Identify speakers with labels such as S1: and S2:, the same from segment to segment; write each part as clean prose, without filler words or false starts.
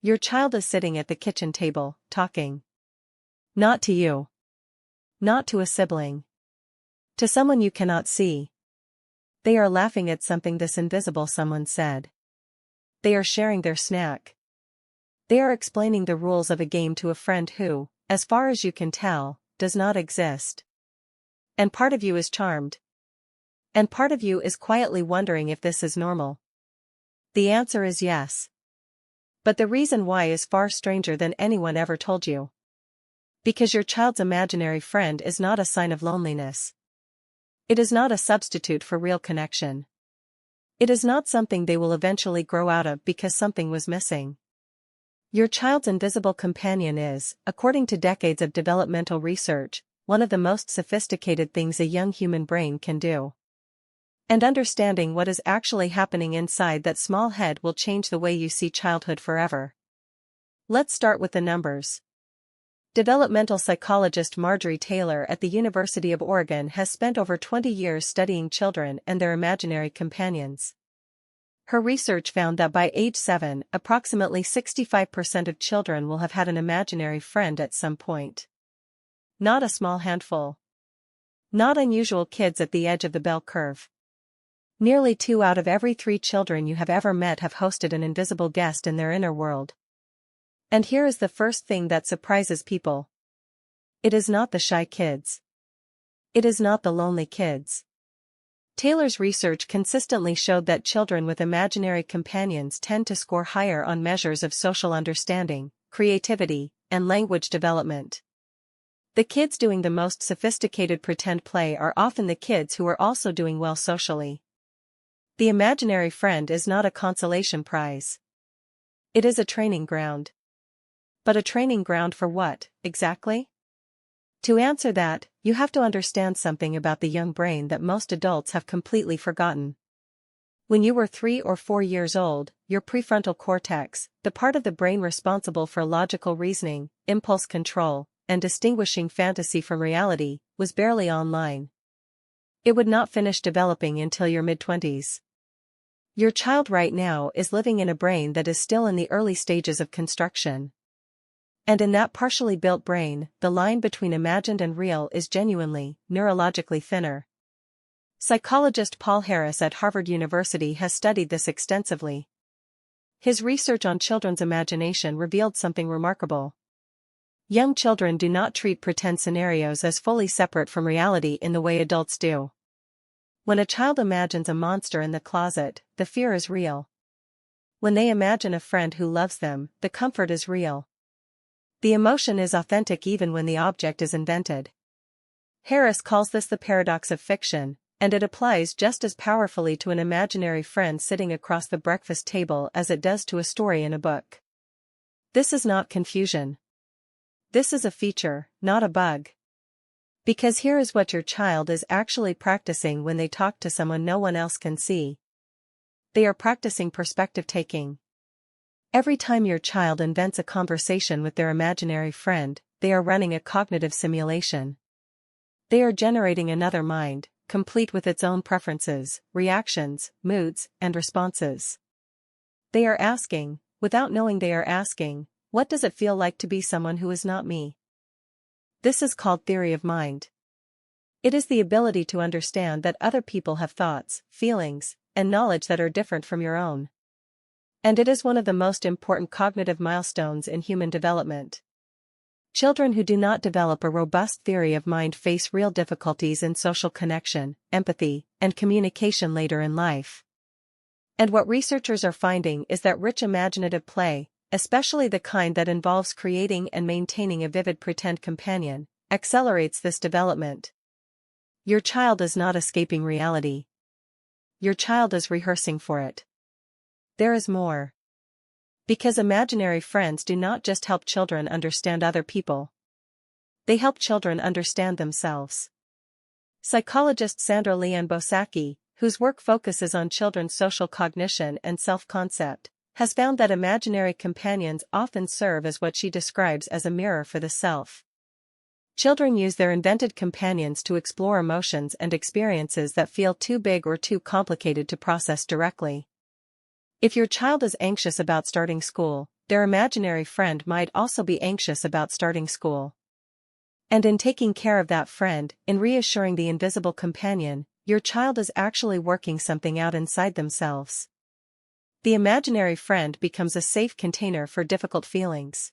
S1: Your child is sitting at the kitchen table, talking. Not to you. Not to a sibling. To someone you cannot see. They are laughing at something this invisible someone said. They are sharing their snack. They are explaining the rules of a game to a friend who, as far as you can tell, does not exist. And part of you is charmed. And part of you is quietly wondering if this is normal. The answer is yes. But the reason why is far stranger than anyone ever told you. Because your child's imaginary friend is not a sign of loneliness. It is not a substitute for real connection. It is not something they will eventually grow out of because something was missing. Your child's invisible companion is, according to decades of developmental research, one of the most sophisticated things a young human brain can do. And understanding what is actually happening inside that small head will change the way you see childhood forever. Let's start with the numbers. Developmental psychologist Marjorie Taylor at the University of Oregon has spent over 20 years studying children and their imaginary companions. Her research found that by age 7, approximately 65% of children will have had an imaginary friend at some point. Not a small handful. Not unusual kids at the edge of the bell curve. Nearly 2 out of every 3 children you have ever met have hosted an invisible guest in their inner world. And here is the first thing that surprises people. It is not the shy kids. It is not the lonely kids. Taylor's research consistently showed that children with imaginary companions tend to score higher on measures of social understanding, creativity, and language development. The kids doing the most sophisticated pretend play are often the kids who are also doing well socially. The imaginary friend is not a consolation prize. It is a training ground. But a training ground for what, exactly? To answer that, you have to understand something about the young brain that most adults have completely forgotten. When you were 3 or 4 years old, your prefrontal cortex, the part of the brain responsible for logical reasoning, impulse control, and distinguishing fantasy from reality, was barely online. It would not finish developing until your mid-20s. Your child right now is living in a brain that is still in the early stages of construction. And in that partially built brain, the line between imagined and real is genuinely, neurologically thinner. Psychologist Paul Harris at Harvard University has studied this extensively. His research on children's imagination revealed something remarkable. Young children do not treat pretend scenarios as fully separate from reality in the way adults do. When a child imagines a monster in the closet, the fear is real. When they imagine a friend who loves them, the comfort is real. The emotion is authentic even when the object is invented. Harris calls this the paradox of fiction, and it applies just as powerfully to an imaginary friend sitting across the breakfast table as it does to a story in a book. This is not confusion. This is a feature, not a bug. Because here is what your child is actually practicing when they talk to someone no one else can see. They are practicing perspective taking. Every time your child invents a conversation with their imaginary friend, they are running a cognitive simulation. They are generating another mind, complete with its own preferences, reactions, moods, and responses. They are asking, without knowing they are asking, what does it feel like to be someone who is not me? This is called theory of mind. It is the ability to understand that other people have thoughts, feelings, and knowledge that are different from your own. And it is one of the most important cognitive milestones in human development. Children who do not develop a robust theory of mind face real difficulties in social connection, empathy, and communication later in life. And what researchers are finding is that rich imaginative play, especially the kind that involves creating and maintaining a vivid pretend companion, accelerates this development. Your child is not escaping reality. Your child is rehearsing for it. There is more. Because imaginary friends do not just help children understand other people. They help children understand themselves. Psychologist Sandra Leanne Bosacki, whose work focuses on children's social cognition and self-concept, has found that imaginary companions often serve as what she describes as a mirror for the self. Children use their invented companions to explore emotions and experiences that feel too big or too complicated to process directly. If your child is anxious about starting school, their imaginary friend might also be anxious about starting school. And in taking care of that friend, in reassuring the invisible companion, your child is actually working something out inside themselves. The imaginary friend becomes a safe container for difficult feelings.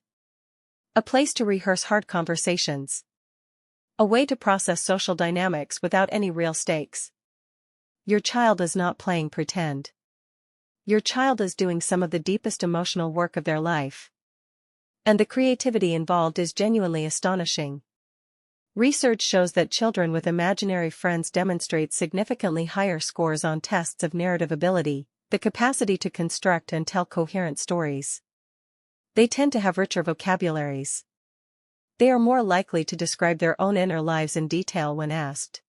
S1: A place to rehearse hard conversations. A way to process social dynamics without any real stakes. Your child is not playing pretend. Your child is doing some of the deepest emotional work of their life. And the creativity involved is genuinely astonishing. Research shows that children with imaginary friends demonstrate significantly higher scores on tests of narrative ability, the capacity to construct and tell coherent stories. They tend to have richer vocabularies. They are more likely to describe their own inner lives in detail when asked.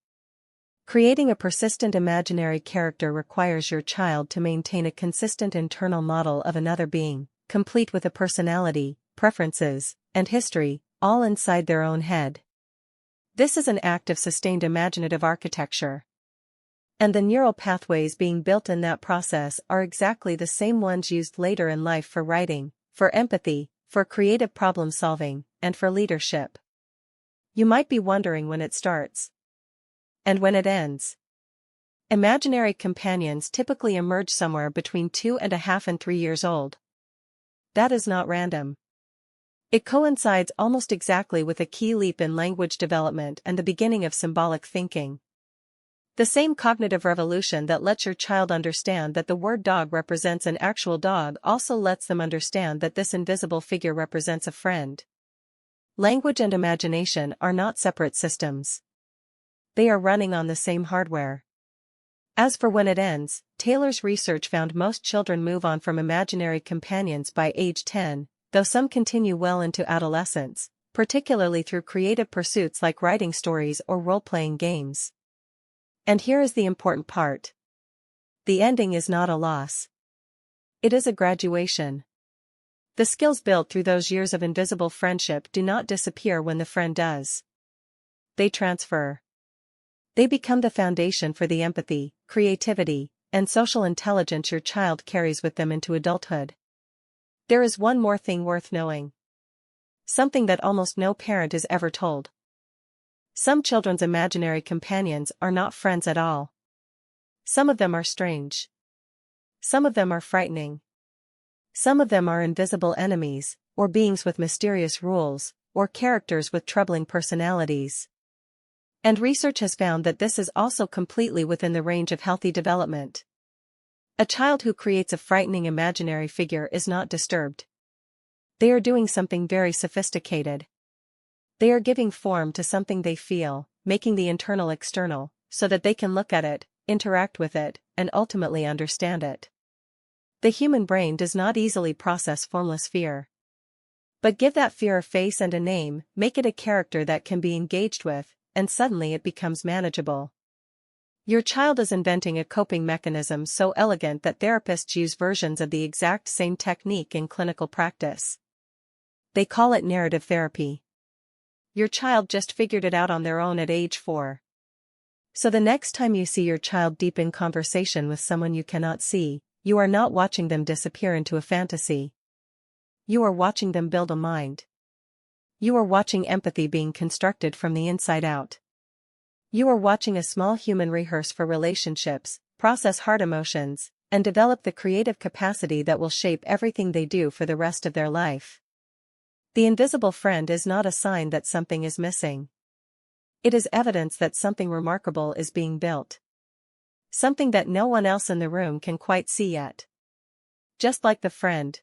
S1: Creating a persistent imaginary character requires your child to maintain a consistent internal model of another being, complete with a personality, preferences, and history, all inside their own head. This is an act of sustained imaginative architecture. And the neural pathways being built in that process are exactly the same ones used later in life for writing, for empathy, for creative problem solving, and for leadership. You might be wondering when it starts. And when it ends. Imaginary companions typically emerge somewhere between 2.5 and 3 years old. That is not random. It coincides almost exactly with a key leap in language development and the beginning of symbolic thinking. The same cognitive revolution that lets your child understand that the word dog represents an actual dog also lets them understand that this invisible figure represents a friend. Language and imagination are not separate systems. They are running on the same hardware. As for when it ends, Taylor's research found most children move on from imaginary companions by age 10, though some continue well into adolescence, particularly through creative pursuits like writing stories or role-playing games. And here is the important part. The ending is not a loss. It is a graduation. The skills built through those years of invisible friendship do not disappear when the friend does. They transfer. They become the foundation for the empathy, creativity, and social intelligence your child carries with them into adulthood. There is one more thing worth knowing. Something that almost no parent is ever told. Some children's imaginary companions are not friends at all. Some of them are strange. Some of them are frightening. Some of them are invisible enemies, or beings with mysterious rules, or characters with troubling personalities. And research has found that this is also completely within the range of healthy development. A child who creates a frightening imaginary figure is not disturbed. They are doing something very sophisticated. They are giving form to something they feel, making the internal external, so that they can look at it, interact with it, and ultimately understand it. The human brain does not easily process formless fear. But give that fear a face and a name, make it a character that can be engaged with, and suddenly it becomes manageable. Your child is inventing a coping mechanism so elegant that therapists use versions of the exact same technique in clinical practice. They call it narrative therapy. Your child just figured it out on their own at age 4. So the next time you see your child deep in conversation with someone you cannot see, you are not watching them disappear into a fantasy. You are watching them build a mind. You are watching empathy being constructed from the inside out. You are watching a small human rehearse for relationships, process hard emotions, and develop the creative capacity that will shape everything they do for the rest of their life. The invisible friend is not a sign that something is missing. It is evidence that something remarkable is being built. Something that no one else in the room can quite see yet. Just like the friend,